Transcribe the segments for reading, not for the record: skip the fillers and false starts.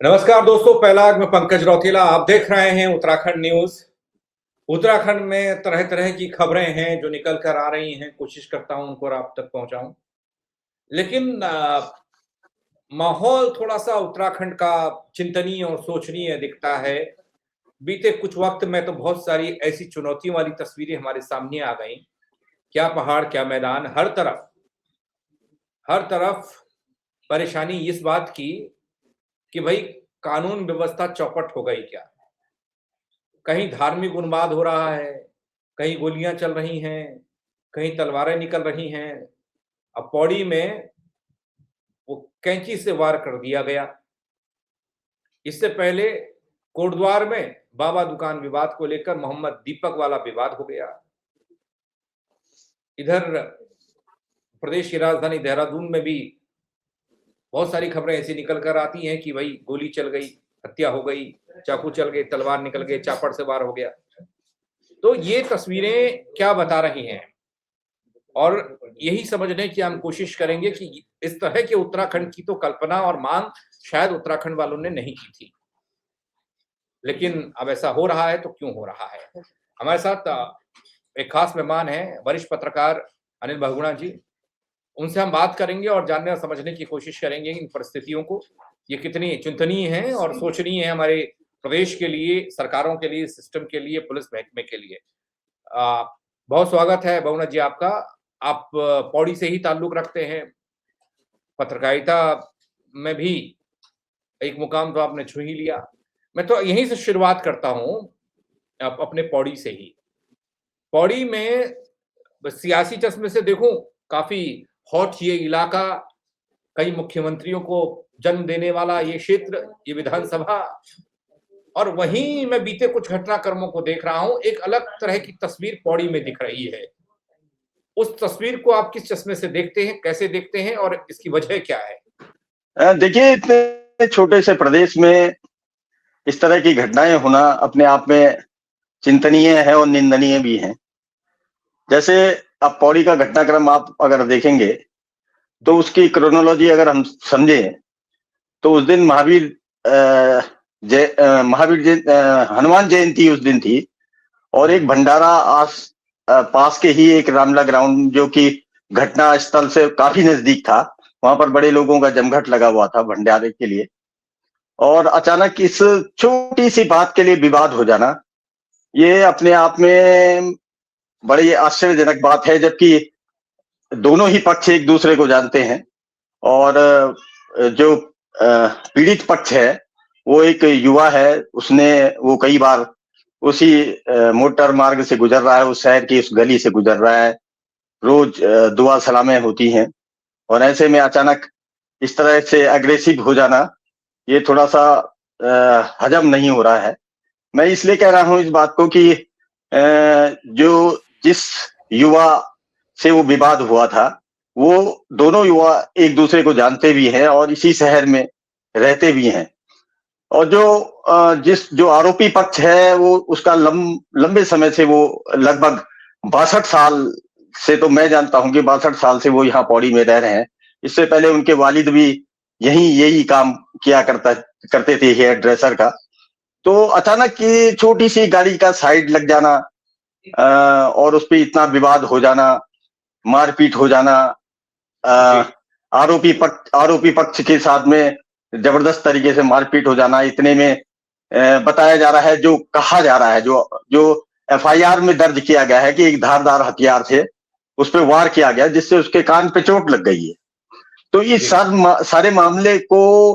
नमस्कार दोस्तों, पहलाग में पंकज रौतेला। आप देख रहे हैं उत्तराखंड न्यूज। उत्तराखंड में तरह तरह की खबरें हैं जो निकल कर आ रही हैं। कोशिश करता हूं उनको आप तक पहुंचाऊं, लेकिन माहौल थोड़ा सा उत्तराखंड का चिंतनीय और सोचनीय दिखता है। बीते कुछ वक्त में तो बहुत सारी ऐसी चुनौतियों वाली तस्वीरें हमारे सामने आ गई। क्या पहाड़, क्या मैदान, हर तरफ परेशानी इस बात की कि भाई कानून व्यवस्था चौपट हो गई क्या। कहीं धार्मिक उन्माद हो रहा है, कहीं गोलियां चल रही हैं, कहीं तलवारें निकल रही हैं। अब पौड़ी में वो कैंची से वार कर दिया गया। इससे पहले कोटद्वार में बाबा दुकान विवाद को लेकर मोहम्मद दीपक वाला विवाद हो गया। इधर प्रदेश की राजधानी देहरादून में भी बहुत सारी खबरें ऐसी निकल कर आती हैं कि भाई गोली चल गई, हत्या हो गई, चाकू चल गए, तलवार निकल गए, चापड़ से वार हो गया। तो ये तस्वीरें क्या बता रही हैं, और यही समझने की हम कोशिश करेंगे कि इस तरह के उत्तराखंड की तो कल्पना और मांग शायद उत्तराखंड वालों ने नहीं की थी, लेकिन अब ऐसा हो रहा है तो क्यों हो रहा है। हमारे साथ एक खास मेहमान हैं, वरिष्ठ पत्रकार अनिल बहुगुणा जी। उनसे हम बात करेंगे और जानने और समझने की कोशिश करेंगे इन परिस्थितियों को, ये कितनी चिंतनीय है और सोचनीय है हमारे प्रदेश के लिए, सरकारों के लिए, सिस्टम के लिए, पुलिस महकमे के लिए। बहुत स्वागत है बहुगुणा जी आपका। आप पौड़ी से ही ताल्लुक रखते हैं, पत्रकारिता में भी एक मुकाम तो आपने छू ही लिया। मैं तो यहीं से शुरुआत करता हूं, अपने पौड़ी से ही। पौड़ी में सियासी चश्मे से देखूं, काफी हॉट ये इलाका, कई मुख्यमंत्रियों को जन्म देने वाला ये क्षेत्र, ये विधानसभा, और वहीं मैं बीते कुछ घटनाक्रमों को देख रहा हूं। एक अलग तरह की तस्वीर पौड़ी में दिख रही है। उस तस्वीर को आप किस चश्मे से देखते हैं, कैसे देखते हैं, और इसकी वजह क्या है? देखिए, इतने छोटे से प्रदेश में इस तरह की घटनाएं होना अपने आप में चिंतनीय है और निंदनीय भी है। जैसे अब पौड़ी का घटनाक्रम आप अगर देखेंगे तो उसकी क्रोनोलॉजी अगर हम समझे तो उस दिन हनुमान जयंती उस दिन थी, और एक भंडारा पास के ही एक रामला ग्राउंड, जो कि घटना स्थल से काफी नजदीक था, वहां पर बड़े लोगों का जमघट लगा हुआ था भंडारे के लिए। और अचानक इस छोटी सी बात के लिए विवाद हो जाना, ये अपने आप में बड़ी आश्चर्यजनक बात है, जबकि दोनों ही पक्ष एक दूसरे को जानते हैं। और जो पीड़ित पक्ष है वो एक युवा है, वो कई बार उसी मोटर मार्ग से गुजर रहा है, उस शहर की उस गली से गुजर रहा है, रोज दुआ सलामें होती हैं, और ऐसे में अचानक इस तरह से अग्रेसिव हो जाना, ये थोड़ा सा हजम नहीं हो रहा है। मैं इसलिए कह रहा हूं इस बात को कि जिस युवा से वो विवाद हुआ था, वो दोनों युवा एक दूसरे को जानते भी हैं और इसी शहर में रहते भी हैं। और जो आरोपी पक्ष है, वो उसका लंबे समय से, वो लगभग 62 साल से, तो मैं जानता हूं कि 62 साल से वो यहाँ पौड़ी में रह रहे हैं। इससे पहले उनके वालिद भी यही काम किया करते थे, हेयर ड्रेसर का। तो अचानक की छोटी सी गाड़ी का साइड लग जाना, और उस पर इतना विवाद हो जाना, मारपीट हो जाना, आरोपी पक्ष के साथ में जबरदस्त तरीके से मारपीट हो जाना, इतने में बताया जा रहा है, जो कहा जा रहा है, जो एफआईआर में दर्ज किया गया है कि एक धारदार हथियार से उस पर वार किया गया, जिससे उसके कान पे चोट लग गई है। तो इस सारे मामले को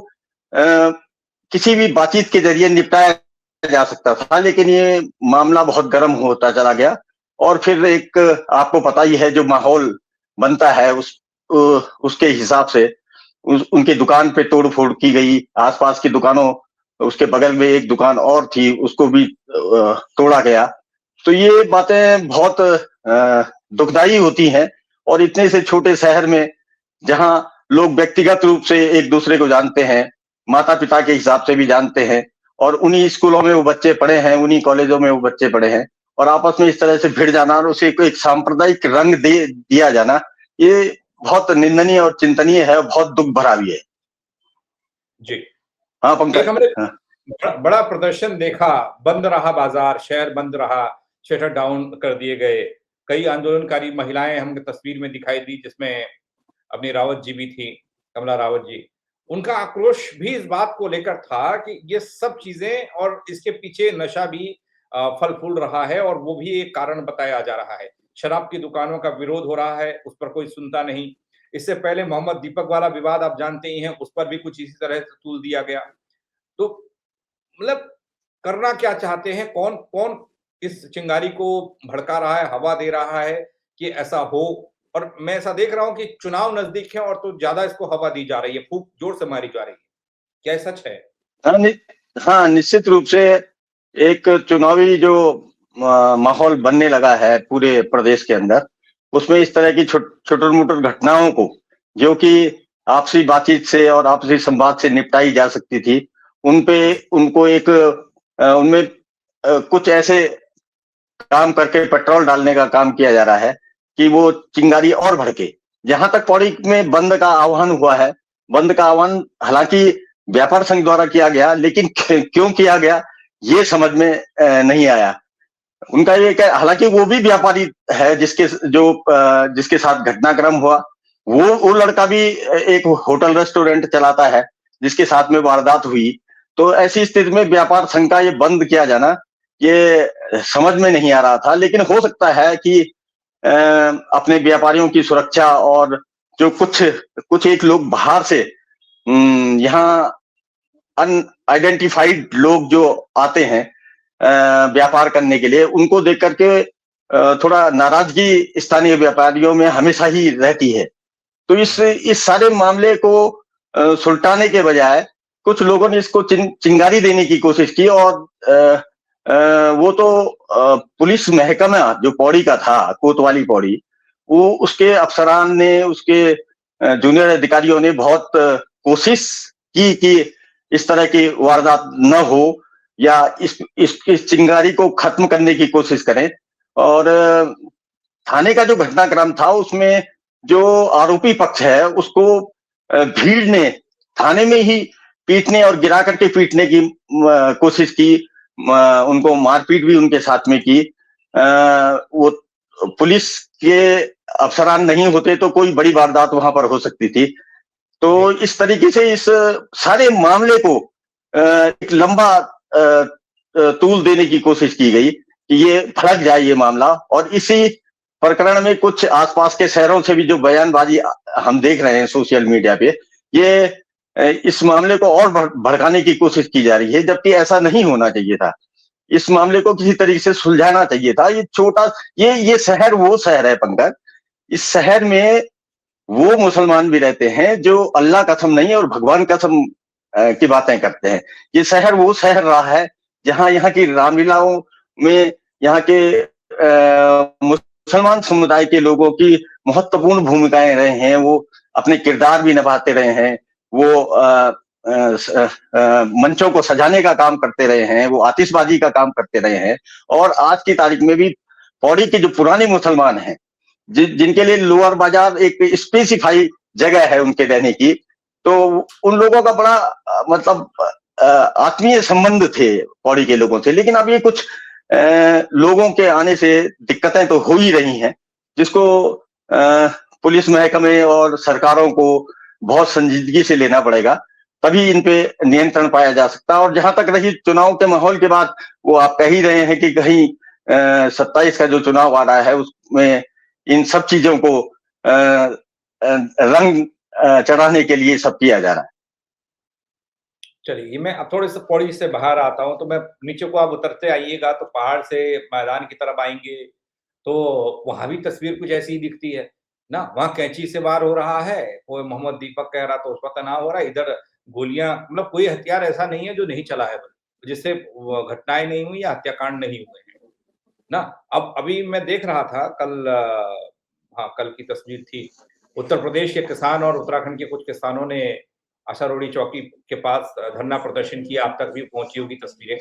किसी भी बातचीत के जरिए निपटाया जा सकता था, लेकिन ये मामला बहुत गर्म होता चला गया। और फिर एक, आपको पता ही है, जो माहौल बनता है उसके हिसाब से उनके दुकान पे तोड़ फोड़ की गई। आसपास की दुकानों, उसके बगल में एक दुकान और थी, उसको भी तोड़ा गया। तो ये बातें बहुत दुखदाई होती हैं। और इतने से छोटे शहर में, जहां लोग व्यक्तिगत रूप से एक दूसरे को जानते हैं, माता पिता के हिसाब से भी जानते हैं, और उन्हीं स्कूलों में वो बच्चे पढ़े हैं, उन्हीं कॉलेजों में वो बच्चे पढ़े हैं, और आपस में इस तरह से भिड़ जाना और उसे एक सांप्रदायिक रंग दिया जाना, ये बहुत निंदनीय और चिंतनीय है, बहुत दुख भरा भी है। जी, हाँ एक पंकज। हमने हाँ। बड़ा प्रदर्शन देखा, बंद रहा बाजार, शहर बंद रहा, शटर डाउन कर दिए गए। कई आंदोलनकारी महिलाएं हमें तस्वीर में दिखाई दी, जिसमें अपनी रावत जी भी थी, कमला रावत जी। उनका आक्रोश भी इस बात को लेकर था कि ये सब चीजें और इसके पीछे नशा भी फल फूल रहा है, और वो भी एक कारण बताया जा रहा है। शराब की दुकानों का विरोध हो रहा है, उस पर कोई सुनता नहीं। इससे पहले मोहम्मद दीपक वाला विवाद आप जानते ही हैं, उस पर भी कुछ इसी तरह से तूल दिया गया। तो मतलब करना क्या चाहते हैं? कौन कौन इस चिंगारी को भड़का रहा है, हवा दे रहा है कि ऐसा हो? और मैं ऐसा देख रहा हूँ कि चुनाव नजदीक है और तो ज्यादा इसको हवा दी जा रही है, फूंक जोर से मारी जा रही है। क्या ये सच है? हाँ, हाँ, निश्चित रूप से एक चुनावी जो माहौल बनने लगा है पूरे प्रदेश के अंदर, उसमें इस तरह की छोटर मोटर घटनाओं को, जो कि आपसी बातचीत से और आपसी संवाद से निपटाई जा सकती थी, उन पे उनको एक उनमें कुछ ऐसे काम करके पेट्रोल डालने का काम किया जा रहा है कि वो चिंगारी और भड़के। जहां तक पौड़ी में बंद का आह्वान हुआ है, बंद का आह्वान हालांकि व्यापार संघ द्वारा किया गया, लेकिन क्यों किया गया ये समझ में नहीं आया। उनका ये क्या, हालांकि वो भी व्यापारी है जिसके साथ घटनाक्रम हुआ, वो लड़का भी एक होटल रेस्टोरेंट चलाता है जिसके साथ में वारदात हुई। तो ऐसी स्थिति में व्यापार संघ का ये बंद किया जाना, ये समझ में नहीं आ रहा था। लेकिन हो सकता है कि अपने व्यापारियों की सुरक्षा और जो कुछ एक लोग बाहर से यहाँ अनआइडेंटिफाइड लोग जो आते हैं व्यापार करने के लिए, उनको देख करके थोड़ा नाराजगी स्थानीय व्यापारियों में हमेशा ही रहती है। तो इस सारे मामले को सुलटाने के बजाय कुछ लोगों ने इसको चिंगारी देने की कोशिश की, और वो तो पुलिस महकमा जो पौड़ी का था, कोतवाली पौड़ी, वो उसके अफसरान ने, उसके जूनियर अधिकारियों ने बहुत कोशिश की कि इस तरह की वारदात न हो, या इस चिंगारी को खत्म करने की कोशिश करें। और थाने का जो घटनाक्रम था, उसमें जो आरोपी पक्ष है उसको भीड़ ने थाने में ही पीटने और गिरा करके पीटने की कोशिश की, उनको मारपीट भी उनके साथ में की। वो पुलिस के अफसरान नहीं होते तो कोई बड़ी वारदात वहां पर हो सकती थी। तो इस तरीके से इस सारे मामले को एक लंबा तूल देने की कोशिश की गई कि ये भड़क जाए ये मामला। और इसी प्रकरण में कुछ आसपास के शहरों से भी जो बयानबाजी हम देख रहे हैं सोशल मीडिया पे, ये इस मामले को और भड़काने की कोशिश की जा रही है, जबकि ऐसा नहीं होना चाहिए था। इस मामले को किसी तरीके से सुलझाना चाहिए था। ये छोटा ये शहर वो शहर है पंकज, इस शहर में वो मुसलमान भी रहते हैं जो अल्लाह कसम नहीं और भगवान कसम की बातें करते हैं। ये शहर वो शहर रहा है जहां यहाँ की रामलीलाओं में यहाँ के मुसलमान समुदाय के लोगों की महत्वपूर्ण भूमिकाएं रहे हैं। वो अपने किरदार भी निभाते रहे हैं, वो मंचों को सजाने का काम करते रहे हैं, वो आतिशबाजी का काम करते रहे हैं। और आज की तारीख में भी पौड़ी के जो पुराने मुसलमान हैं, जिनके लिए लोअर बाजार एक स्पेसिफाई जगह है उनके रहने की, तो उन लोगों का बड़ा मतलब आत्मीय संबंध थे पौड़ी के लोगों से। लेकिन अब ये कुछ लोगों के आने से दिक्कतें तो हो ही रही हैं, जिसको पुलिस महकमे और सरकारों को बहुत संजीदगी से लेना पड़ेगा, तभी इन पे नियंत्रण पाया जा सकता है। और जहां तक रही चुनाव के माहौल के बाद, वो आप कह ही रहे हैं कि कहीं 27 का जो चुनाव आ रहा है उसमें इन सब चीजों को रंग चढ़ाने के लिए सब किया जा रहा है। चलिए, मैं अब थोड़े से पौड़ी से बाहर आता हूँ, तो मैं नीचे को आप उतरते आइएगा तो पहाड़ से मैदान की तरफ आएंगे, तो वहां भी तस्वीर कुछ ऐसी ही दिखती है ना। वहां कैंची से वार हो रहा है, कोई मोहम्मद दीपक कह रहा तो उस पर तनाव हो रहा है, इधर गोलियां, मतलब कोई हथियार ऐसा नहीं है जो नहीं चला है, जिससे घटनाएं नहीं हुई या हत्याकांड नहीं हुए हैं ना। अब अभी मैं देख रहा था कल, हाँ कल की तस्वीर थी, उत्तर प्रदेश के किसान और उत्तराखंड के कुछ किसानों ने आशारोड़ी चौकी के पास धरना प्रदर्शन किया, आप तक भी पहुंची होगी तस्वीरें।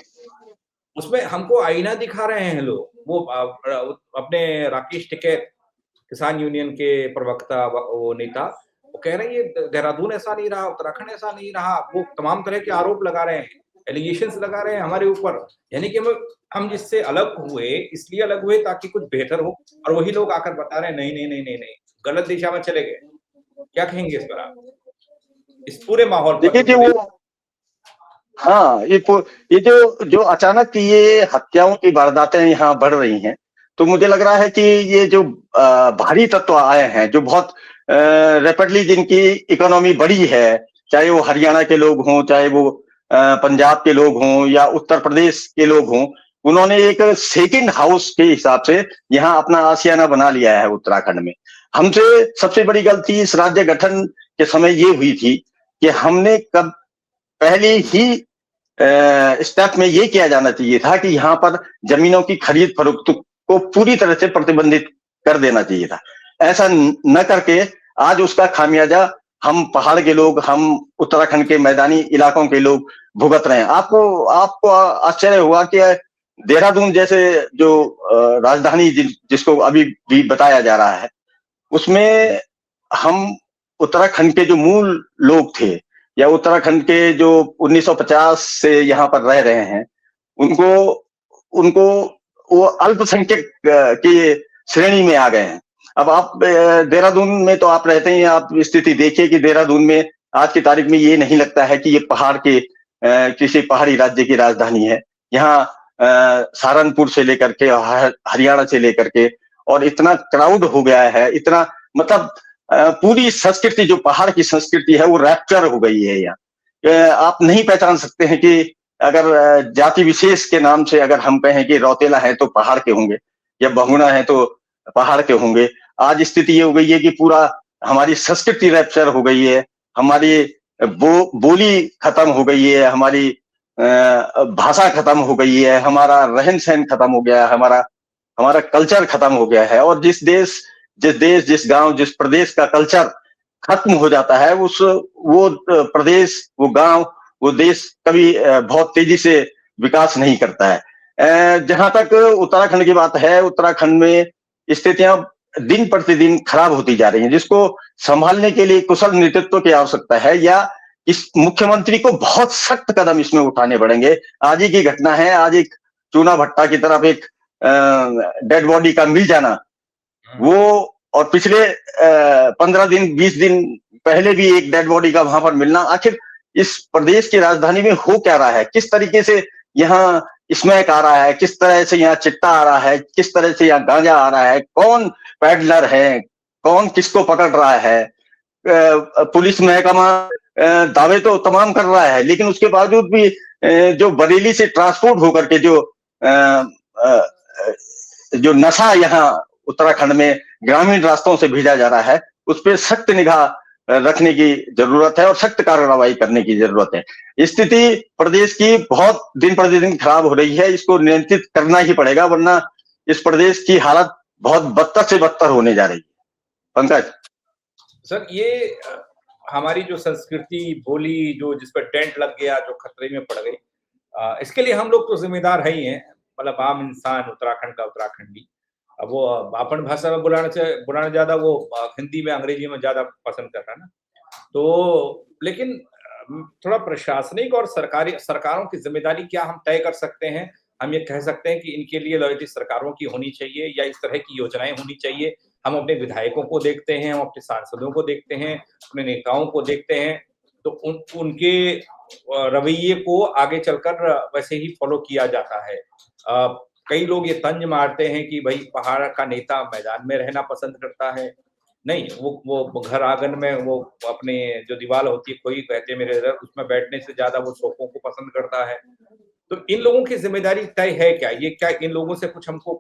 उसमें हमको आईना दिखा रहे हैं लोग, वो अपने राकेश टिकैत, किसान यूनियन के प्रवक्ता, वो नेता, वो कह रहे हैं ये देहरादून ऐसा नहीं रहा, उत्तराखंड ऐसा नहीं रहा। वो तमाम तरह के आरोप लगा रहे हैं, एलिगेशंस लगा रहे हैं हमारे ऊपर, यानी कि हम जिससे अलग हुए इसलिए अलग हुए ताकि कुछ बेहतर हो, और वही लोग आकर बता रहे हैं नहीं नहीं नहीं नहीं नहीं, गलत दिशा में चले गए। क्या कहेंगे इस पर आप, इस पूरे माहौल पर? देखिए कि वो, हाँ, ये जो अचानक ये हत्याओं की वारदातें यहाँ बढ़ रही हैं, तो मुझे लग रहा है कि ये जो भारी तत्व आए हैं, जो बहुत रैपिडली जिनकी इकोनॉमी बढ़ी है, चाहे वो हरियाणा के लोग हों, चाहे वो पंजाब के लोग हों या उत्तर प्रदेश के लोग हों, उन्होंने एक सेकंड हाउस के हिसाब से यहाँ अपना आशियाना बना लिया है उत्तराखंड में। हमसे सबसे बड़ी गलती इस राज्य गठन के समय ये हुई थी कि हमने कब पहले ही स्टेप में ये किया जाना चाहिए था कि यहाँ पर जमीनों की खरीद फरोख्त को पूरी तरह से प्रतिबंधित कर देना चाहिए था। ऐसा न करके आज उसका खामियाजा हम पहाड़ के लोग, हम उत्तराखंड के मैदानी इलाकों के लोग भुगत रहे हैं। आपको आश्चर्य हुआ कि देहरादून जैसे जो राजधानी जिसको अभी भी बताया जा रहा है, उसमें हम उत्तराखंड के जो मूल लोग थे या उत्तराखंड के जो 1950 से यहाँ पर रह रहे हैं, उनको वो अल्पसंख्यक की श्रेणी में आ गए हैं। अब आप देहरादून में तो आप रहते हैं, आप स्थिति देखिए कि देहरादून में आज की तारीख में ये नहीं लगता है कि ये पहाड़ के किसी पहाड़ी राज्य की राजधानी है। यहाँ सहारनपुर से लेकर के हरियाणा से लेकर के और इतना क्राउड हो गया है, इतना मतलब पूरी संस्कृति जो पहाड़ की संस्कृति है वो रैप्चर हो गई है यहाँ। आप नहीं पहचान सकते हैं कि अगर जाति विशेष के नाम से अगर हम कहें कि रौतेला है तो पहाड़ के होंगे या बहुगुणा है तो पहाड़ के होंगे। आज स्थिति ये हो गई है कि पूरा हमारी संस्कृति रैप्चर हो गई है, हमारी बोली खत्म हो गई है, हमारी भाषा खत्म हो गई है, हमारा रहन सहन खत्म हो गया है, हमारा कल्चर खत्म हो गया है। और जिस देश, जिस गांव, जिस प्रदेश का कल्चर खत्म हो जाता है, वो प्रदेश, वो गांव, वो देश कभी बहुत तेजी से विकास नहीं करता है। जहां तक उत्तराखंड की बात है, उत्तराखंड में स्थितियां दिन प्रतिदिन खराब होती जा रही हैं, जिसको संभालने के लिए कुशल नेतृत्व की आवश्यकता है या इस मुख्यमंत्री को बहुत सख्त कदम इसमें उठाने पड़ेंगे। आज ही की घटना है, आज एक चूना भट्टा की तरफ एक डेड बॉडी का मिल जाना, वो और पिछले 15 दिन 20 दिन पहले भी एक डेड बॉडी का वहां पर मिलना, आखिर इस प्रदेश की राजधानी में हो क्या रहा है, किस तरीके से यहाँ स्मैक आ रहा है, किस तरह से यहाँ चिट्टा आ रहा है, किस तरह से यहाँ गांजा आ रहा है, कौन पैडलर है, कौन किसको पकड़ रहा है। पुलिस महकमा दावे तो तमाम कर रहा है, लेकिन उसके बावजूद भी जो बरेली से ट्रांसपोर्ट होकर के जो नशा यहाँ उत्तराखंड में ग्रामीण रास्तों से भेजा जा रहा है, उस पर सख्त निगाह रखने की जरूरत है और सख्त कार्रवाई करने की जरूरत है। स्थिति प्रदेश की बहुत दिन प्रतिदिन खराब हो रही है, इसको नियंत्रित करना ही पड़ेगा, वरना इस प्रदेश की हालत बहुत बदतर से बदतर होने जा रही है। पंकज सर, ये हमारी जो संस्कृति, बोली, जो जिस पर डेंट लग गया, जो खतरे में पड़ गई, इसके लिए हम लोग तो जिम्मेदार है ही हैं, मतलब आम इंसान, उत्तराखंड का उत्तराखंडी। अब वो अपन भाषा में बुलाने ज्यादा वो हिंदी में, अंग्रेजी में ज्यादा पसंद कर रहा है ना, तो लेकिन थोड़ा प्रशासनिक और सरकारों की जिम्मेदारी क्या हम तय कर सकते हैं। हम ये कह सकते हैं कि इनके लिए लॉयल्टी सरकारों की होनी चाहिए या इस तरह की योजनाएं होनी चाहिए। हम अपने विधायकों को देखते हैं, हम अपने सांसदों को देखते हैं, अपने नेताओं को देखते हैं, तो उनके रवैये को आगे चलकर वैसे ही फॉलो किया जाता है। कई लोग ये तंज मारते हैं कि भाई पहाड़ का नेता मैदान में रहना पसंद करता है, नहीं, वो घर आंगन में वो अपने जो दीवार होती है, कोई कहते हैं मेरे इधर, उसमें बैठने से ज्यादा वो सोफों को पसंद करता है। तो इन लोगों की जिम्मेदारी तय है क्या? ये क्या इन लोगों से कुछ हमको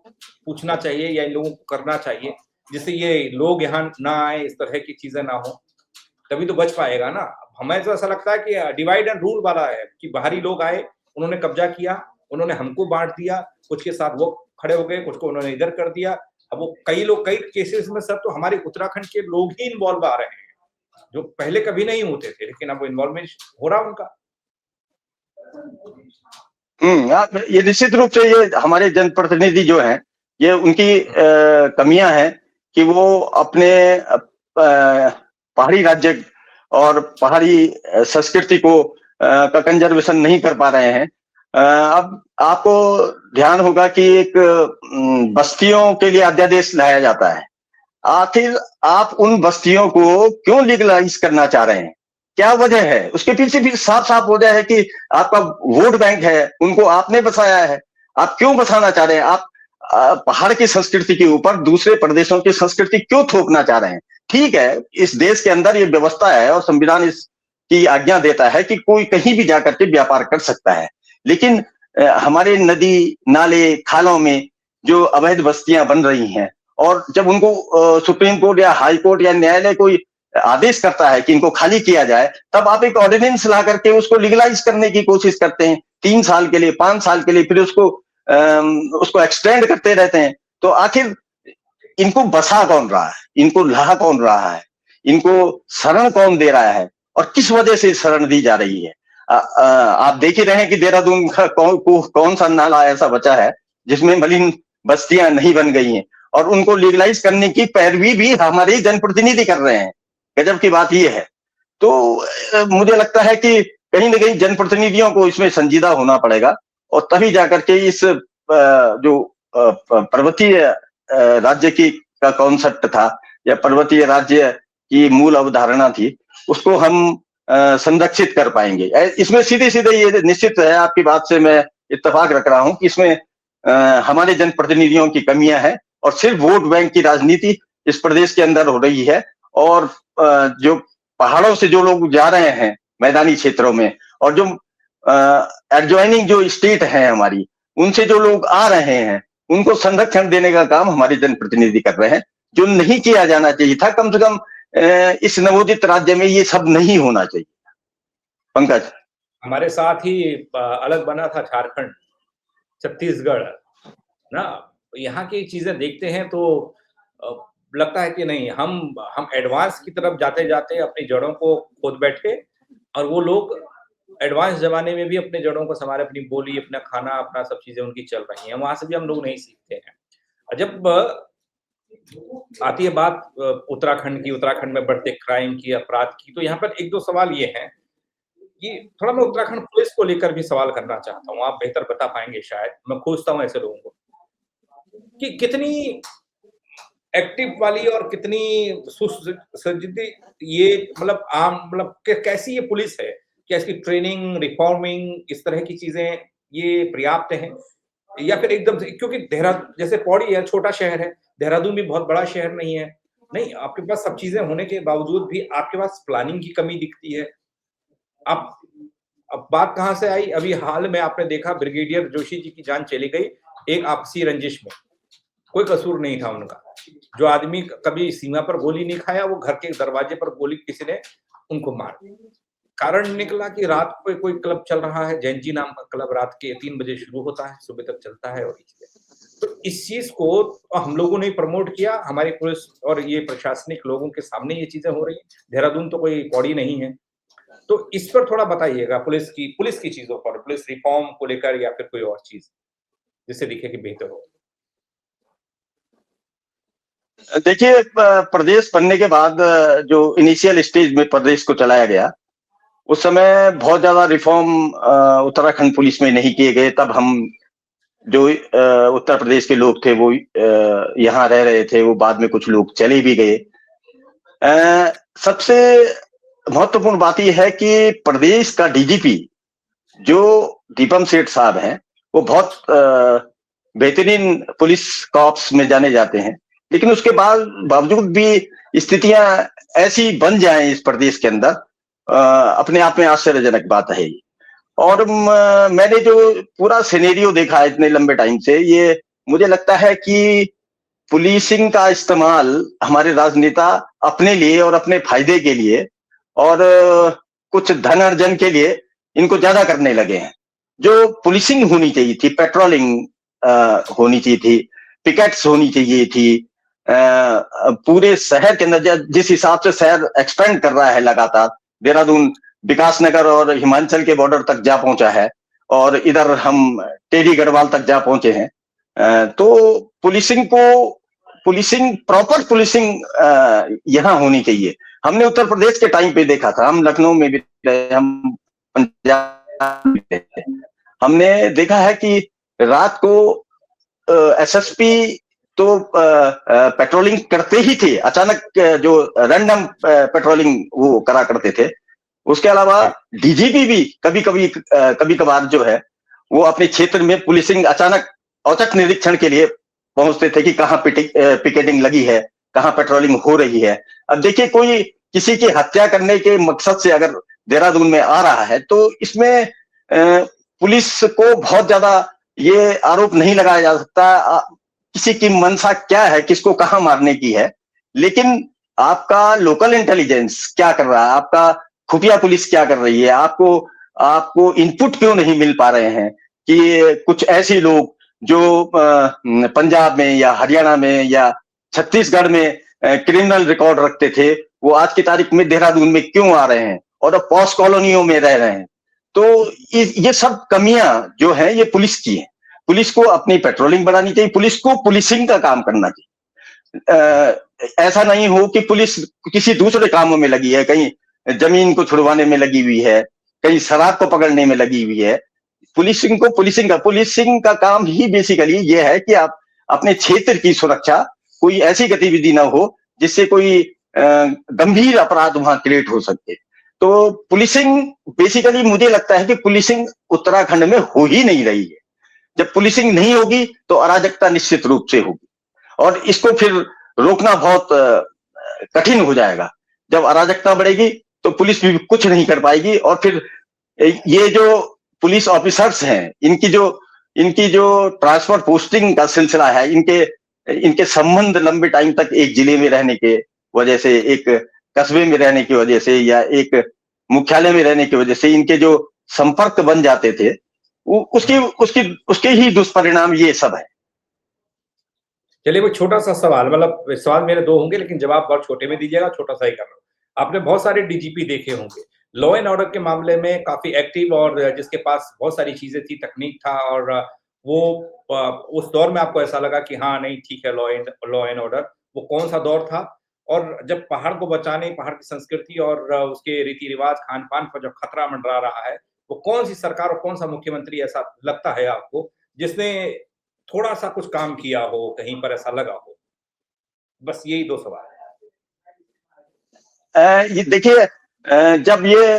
पूछना चाहिए या इन लोगों को करना चाहिए जिससे ये लोग यहाँ ना आए, इस तरह की चीजें ना हो, तभी तो बच पाएगा ना। हमें तो ऐसा लगता है कि डिवाइड एंड रूल वाला है कि बाहरी लोग आए, उन्होंने कब्जा किया, उन्होंने हमको बांट दिया, कुछ के साथ वो खड़े हो गए, कुछ को उन्होंने इधर कर दिया। अब वो कई केसेस में सर तो हमारे उत्तराखंड के लोग ही इन्वॉल्व आ रहे हैं, जो पहले कभी नहीं होते थे, लेकिन अब इन्वॉल्वमेंट हो रहा उनका। ये निश्चित रूप से ये हमारे जनप्रतिनिधि जो हैं, ये उनकी कमियां हैं कि वो अपने पहाड़ी राज्य और पहाड़ी संस्कृति को का कंजर्वेशन नहीं कर पा रहे हैं। अब आपको ध्यान होगा कि एक बस्तियों के लिए अध्यादेश लाया जाता है। आखिर आप उन बस्तियों को क्यों लीगलाइज करना चाह रहे हैं? क्या वजह है? उसके पीछे भी साफ साफ वजह है कि आपका वोट बैंक है, उनको आपने बसाया है। आप क्यों बसाना चाह रहे हैं? आप पहाड़ की संस्कृति के ऊपर दूसरे प्रदेशों की संस्कृति क्यों थोपना चाह रहे हैं? ठीक है, इस देश के अंदर ये व्यवस्था है और संविधान इसकी आज्ञा देता है कि कोई कहीं भी जाकर के व्यापार कर सकता है, लेकिन हमारे नदी नाले खालों में जो अवैध बस्तियां बन रही हैं और जब उनको सुप्रीम कोर्ट या हाई कोर्ट या न्यायालय कोई आदेश करता है कि इनको खाली किया जाए, तब आप एक ऑर्डिनेंस ला करके उसको लीगलाइज करने की कोशिश करते हैं 3 साल के लिए, 5 साल के लिए, फिर उसको एक्सटेंड करते रहते हैं। तो आखिर इनको बसा कौन रहा है? इनको ला कौन रहा है? इनको शरण कौन दे रहा है और किस वजह से शरण दी जा रही है? आप देख ही रहे हैं कि देहरादून का कौन सा नाला ऐसा बचा है जिसमें मलिन बस्तियां नहीं बन गई हैं और उनको लीगलाइज करने की पैरवी भी हमारे जनप्रतिनिधि कर रहे हैं। गजब की बात यह है। तो मुझे लगता है कि कहीं ना कहीं जनप्रतिनिधियों को इसमें संजीदा होना पड़ेगा और तभी जाकर के इस जो पर्वतीय राज्य की का कॉन्सेप्ट था या पर्वतीय राज्य की मूल अवधारणा थी, उसको हम संरक्षित कर पाएंगे। इसमें सीधे सीधे ये निश्चित है, आपकी बात से मैं इत्तेफाक रख रहा हूं कि इसमें हमारे जनप्रतिनिधियों की कमियां हैं और सिर्फ वोट बैंक की राजनीति इस प्रदेश के अंदर हो रही है। और जो पहाड़ों से जो लोग जा रहे हैं मैदानी क्षेत्रों में और जो एडजॉइनिंग जो स्टेट है हमारी, उनसे जो लोग आ रहे हैं, उनको संरक्षण देने का काम हमारे जनप्रतिनिधि कर रहे हैं, जो नहीं किया जाना चाहिए था। कम से कम इस नवोदित राज्य में ये सब नहीं होना चाहिए। पंकज, हमारे साथ ही अलग बना था झारखंड, छत्तीसगढ़ ना, यहाँ की चीजें देखते हैं तो लगता है कि नहीं, हम एडवांस की तरफ जाते जाते अपनी जड़ों को खोद बैठे और वो लोग एडवांस जमाने में भी अपने जड़ों को संभाले, अपनी बोली, अपना खाना, अपना सब चीजें उनकी चल रही हैं, वहां से भी हम लोग नहीं सीखते हैं। जब आती है बात उत्तराखंड की, उत्तराखंड में बढ़ते क्राइम की, अपराध की, तो यहाँ पर एक दो सवाल ये हैं कि थोड़ा मैं उत्तराखंड पुलिस को लेकर भी सवाल करना चाहता हूँ, आप बेहतर बता पाएंगे शायद, मैं खोजता हूँ ऐसे लोगों को कि कितनी एक्टिव वाली और कितनी सुसज्जित ये मतलब आम मतलब कैसी ये पुलिस है, क्या इसकी ट्रेनिंग, रिफॉर्मिंग, इस तरह की चीजें ये पर्याप्त हैं या फिर एकदम से, क्योंकि देहरादून जैसे पौड़ी है, छोटा शहर है, देहरादून भी बहुत बड़ा शहर नहीं है, नहीं, आपके पास सब चीजें होने के बावजूद भी आपके पास प्लानिंग की कमी दिखती है। अब बात कहां से आई? अभी हाल में आपने देखा ब्रिगेडियर जोशी जी की जान चली गई एक आपसी रंजिश में, कोई कसूर नहीं था उनका। जो आदमी कभी सीमा पर गोली नहीं खाया, वो घर के दरवाजे पर गोली किसी ने उनको मार दी। कारण निकला कि रात को कोई क्लब चल रहा है, जैनजी नाम का क्लब, रात के 3 बजे शुरू होता है, सुबह तक चलता है। और तो इस चीज को हम लोगों ने प्रमोट किया, हमारी पुलिस और ये प्रशासनिक लोगों के सामने ये चीजें हो रही है। देहरादून तो कोई पौड़ी नहीं है, तो इस पर थोड़ा बताइएगा, पुलिस की चीजों पर, पुलिस रिफॉर्म को लेकर या फिर कोई और चीज जिससे दिखे कि बेहतर हो। देखिए, प्रदेश बनने के बाद जो इनिशियल स्टेज में प्रदेश को चलाया गया, उस समय बहुत ज्यादा रिफॉर्म उत्तराखंड पुलिस में नहीं किए गए। तब हम जो उत्तर प्रदेश के लोग थे वो यहाँ रह रहे थे, वो बाद में कुछ लोग चले भी गए। सबसे महत्वपूर्ण बात यह है कि प्रदेश का डीजीपी जो दीपम सेठ साहब हैं, वो बहुत बेहतरीन पुलिस कॉर्प्स में जाने जाते हैं, लेकिन उसके बावजूद भी स्थितियां ऐसी बन जाएं इस प्रदेश के अंदर, अपने आप में आश्चर्यजनक बात है। और मैंने जो पूरा सिनेरियो देखा है इतने लंबे टाइम से, ये मुझे लगता है कि पुलिसिंग का इस्तेमाल हमारे राजनेता अपने लिए और अपने फायदे के लिए और कुछ धन अर्जन के लिए इनको ज्यादा करने लगे हैं। जो पुलिसिंग होनी चाहिए थी, पेट्रोलिंग होनी चाहिए थी, पिकेट्स होनी चाहिए थी, पूरे शहर के अंदर जिस हिसाब से शहर एक्सपेंड कर रहा है लगातार, देहरादून विकासनगर और हिमाचल के बॉर्डर तक जा पहुंचा है और इधर हम टेढ़ी गढ़वाल तक जा पहुंचे हैं, तो पुलिसिंग को पुलिसिंग, प्रॉपर पुलिसिंग यहाँ होनी चाहिए। हमने उत्तर प्रदेश के टाइम पे देखा था, हम लखनऊ में भी रहे, हम पंजाब में भी रहे, हमने देखा है कि रात को एसएसपी तो पेट्रोलिंग करते ही थे, अचानक जो रैंडम पेट्रोलिंग वो करा करते थे। उसके अलावा डीजीपी भी कभी कभार जो है वो अपने क्षेत्र में पुलिसिंग अचानक औचक निरीक्षण के लिए पहुंचते थे कि कहाँ पिकेटिंग लगी है, कहाँ पेट्रोलिंग हो रही है। अब देखिए, कोई किसी की हत्या करने के मकसद से अगर देहरादून में आ रहा है तो इसमें पुलिस को बहुत ज्यादा ये आरोप नहीं लगाया जा सकता किसी की मंशा क्या है, किसको कहाँ मारने की है। लेकिन आपका लोकल इंटेलिजेंस क्या कर रहा है, आपका खुफिया पुलिस क्या कर रही है, आपको इनपुट क्यों नहीं मिल पा रहे हैं कि कुछ ऐसे लोग जो पंजाब में या हरियाणा में या छत्तीसगढ़ में क्रिमिनल रिकॉर्ड रखते थे, वो आज की तारीख में देहरादून में क्यों आ रहे हैं और अब पॉश कॉलोनियों में रह रहे हैं। तो ये सब कमियां जो है ये पुलिस की है। पुलिस को अपनी पेट्रोलिंग बढ़ानी चाहिए, पुलिस को पुलिसिंग का काम करना चाहिए। ऐसा नहीं हो कि पुलिस किसी दूसरे कामों में लगी है, कहीं जमीन को छुड़वाने में लगी हुई है, कहीं शराब को पकड़ने में लगी हुई है। पुलिसिंग का काम ही बेसिकली ये है कि आप अपने क्षेत्र की सुरक्षा, कोई ऐसी गतिविधि ना हो जिससे कोई गंभीर अपराध वहां क्रिएट हो सके। तो पुलिसिंग बेसिकली मुझे लगता है कि पुलिसिंग उत्तराखंड में हो ही नहीं रही है। जब पुलिसिंग नहीं होगी तो अराजकता निश्चित रूप से होगी और इसको फिर रोकना बहुत कठिन हो जाएगा। जब अराजकता बढ़ेगी तो पुलिस भी कुछ नहीं कर पाएगी और फिर ये जो पुलिस ऑफिसर्स हैं, इनकी जो ट्रांसफर पोस्टिंग का सिलसिला है, इनके संबंध लंबे टाइम तक एक जिले में रहने के वजह से, एक कस्बे में रहने की वजह से या एक मुख्यालय में रहने की वजह से इनके जो संपर्क बन जाते थे, उसके ही दुष्परिणाम ये सब है। चलिए, वो छोटा सा सवाल, मतलब सवाल मेरे दो होंगे लेकिन जवाब बहुत छोटे में दीजिएगा, छोटा सा ही कर रहा हूँ। आपने बहुत सारे डीजीपी देखे होंगे, लॉ एंड ऑर्डर के मामले में काफी एक्टिव और जिसके पास बहुत सारी चीजें थी, तकनीक था, और वो उस दौर में आपको ऐसा लगा कि हाँ नहीं ठीक है, लॉ एंड ऑर्डर, वो कौन सा दौर था? और जब पहाड़ को बचाने, पहाड़ की संस्कृति और उसके रीति रिवाज, खान पान पर जब खतरा मंडरा रहा है, वो कौन सी सरकार और कौन सा मुख्यमंत्री ऐसा लगता है आपको जिसने थोड़ा सा कुछ काम किया हो, कहीं पर ऐसा लगा हो? बस यही दो सवाल है। ये देखिए, जब ये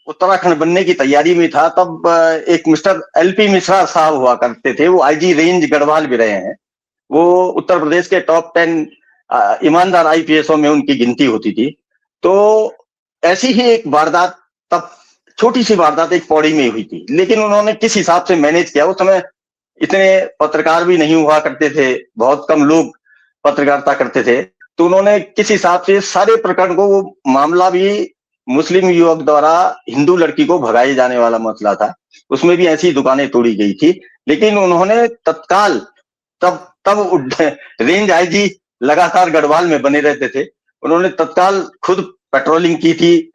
उत्तराखंड बनने की तैयारी में था तब एक मिस्टर एलपी मिश्रा साहब हुआ करते थे, वो आईजी रेंज गढ़वाल भी रहे हैं। वो उत्तर प्रदेश के टॉप 10 ईमानदार आईपीएसओ में उनकी गिनती होती थी। तो ऐसी ही एक वारदात, तब छोटी सी वारदात एक पौड़ी में हुई थी, लेकिन उन्होंने किस हिसाब से मैनेज किया। उस समय इतने पत्रकार भी नहीं हुआ करते थे, बहुत कम लोग पत्रकारिता करते थे, तो उन्होंने किस हिसाब से सारे प्रकरण को, वो मामला भी मुस्लिम युवक द्वारा हिंदू लड़की को भगाए जाने वाला मसला था, उसमें भी ऐसी दुकानें तोड़ी गई थी, लेकिन उन्होंने तत्काल, तब रेंज आईजी लगातार गढ़वाल में बने रहते थे, उन्होंने तत्काल खुद पेट्रोलिंग की थी,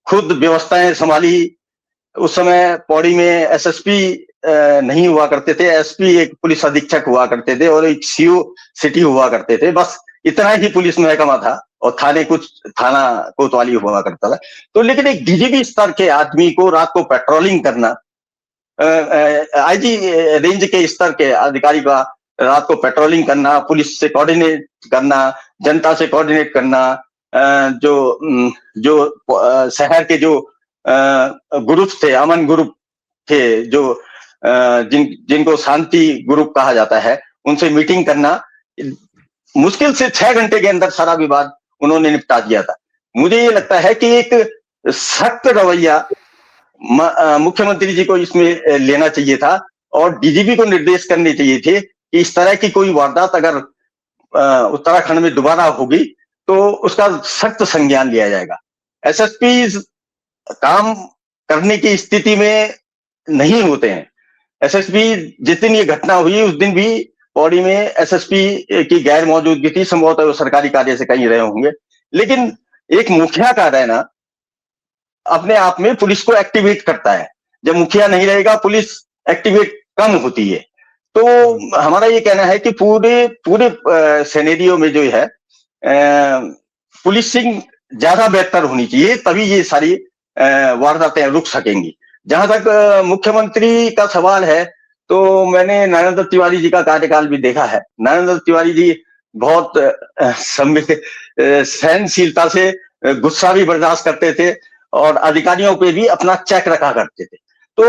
खुद व्यवस्थाएं संभाली। उस समय पौड़ी में एसएसपी नहीं हुआ करते थे, एसपी एक पुलिस अधीक्षक हुआ करते थे और एक सीओ सिटी हुआ करते थे, बस इतना ही पुलिस महकमा था, और थाना कोतवाली हुआ करता था। तो लेकिन एक डीजीपी स्तर के आदमी को रात को पेट्रोलिंग करना, आईजी रेंज के स्तर के अधिकारी का रात को पेट्रोलिंग करना, पुलिस से कोऑर्डिनेट करना, जनता से कोऑर्डिनेट करना, जो शहर के जो ग्रुप थे, अमन ग्रुप थे, जो जिनको शांति ग्रुप कहा जाता है, उनसे मीटिंग करना, मुश्किल से 6 घंटे के अंदर सारा विवाद उन्होंने निपटा दिया था। मुझे ये लगता है कि एक सख्त रवैया मुख्यमंत्री जी को इसमें लेना चाहिए था और डीजीपी को निर्देश करने चाहिए थे कि इस तरह की कोई वारदात अगर उत्तराखंड में दोबारा होगी तो उसका सख्त संज्ञान लिया जाएगा। एसएसपी काम करने की स्थिति में नहीं होते हैं। एसएसपी, जिस दिन ये घटना हुई उस दिन भी पौड़ी में एसएसपी की गैर मौजूदगी थी, संभवतः वो सरकारी कार्य से कहीं रहे होंगे, लेकिन एक मुखिया का रहना अपने आप में पुलिस को एक्टिवेट करता है। जब मुखिया नहीं रहेगा पुलिस एक्टिवेट कम होती है। तो हमारा ये कहना है कि पूरे पूरे सिनेरियो में जो है पुलिसिंग ज्यादा बेहतर होनी चाहिए, तभी ये सारी वारदातें रुक सकेंगी। जहां तक मुख्यमंत्री का सवाल है, तो मैंने नरेंद्र तिवारी जी का कार्यकाल भी देखा है। नरेंद्र तिवारी जी बहुत सहनशीलता से गुस्सा भी बर्दाश्त करते थे और अधिकारियों पे भी अपना चेक रखा करते थे। तो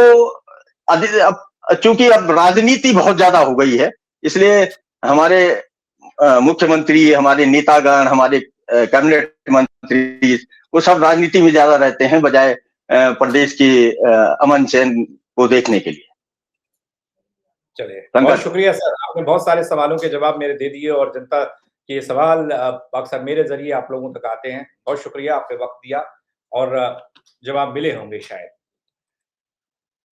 अब चूंकि अब राजनीति बहुत ज्यादा हो गई है, इसलिए हमारे मुख्यमंत्री, हमारे नेतागण, हमारे कैबिनेट मंत्री, वो सब राजनीति में ज्यादा रहते हैं बजाय प्रदेश के अमन चैन को देखने के लिए। चलिए, बहुत शुक्रिया सर, आपने बहुत सारे सवालों के जवाब मेरे दे दिए और जनता के सवाल अक्सर मेरे जरिए आप लोगों तक आते हैं। बहुत शुक्रिया, आपने वक्त दिया और जवाब मिले होंगे शायद।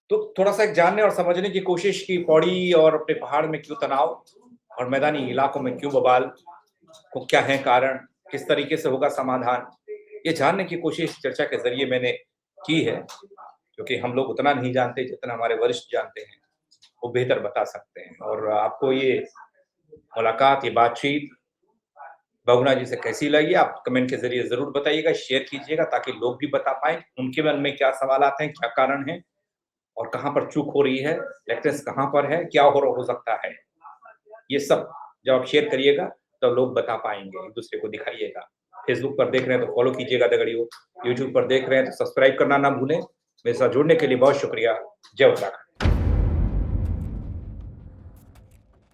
तो थोड़ा सा एक जानने और समझने की कोशिश की, पौड़ी और अपने पहाड़ में क्यों तनाव और मैदानी इलाकों में क्यों बवाल, को क्या है कारण, किस तरीके से होगा समाधान, ये जानने की कोशिश चर्चा के जरिए मैंने की है, क्योंकि हम लोग उतना नहीं जानते जितना हमारे वरिष्ठ जानते हैं, वो बेहतर बता सकते हैं। और आपको ये मुलाकात, ये बातचीत बहुगुणा जी से कैसी लगी, आप कमेंट के जरिए जरूर बताइएगा, शेयर कीजिएगा, ताकि लोग भी बता पाए उनके मन में क्या सवाल हैं, क्या कारण है और कहाँ पर चूक हो रही है, लेक्चर्स कहाँ पर है, क्या हो सकता है। ये सब जब आप शेयर करिएगा तो लोग बता पाएंगे, एक दूसरे को दिखाइएगा। फेसबुक पर देख रहे हैं तो फॉलो कीजिएगा दगड़ियों, यूट्यूब पर देख रहे हैं तो सब्सक्राइब करना ना भूलें। मेरे साथ जुड़ने के लिए बहुत शुक्रिया। जय उत्तराखंड।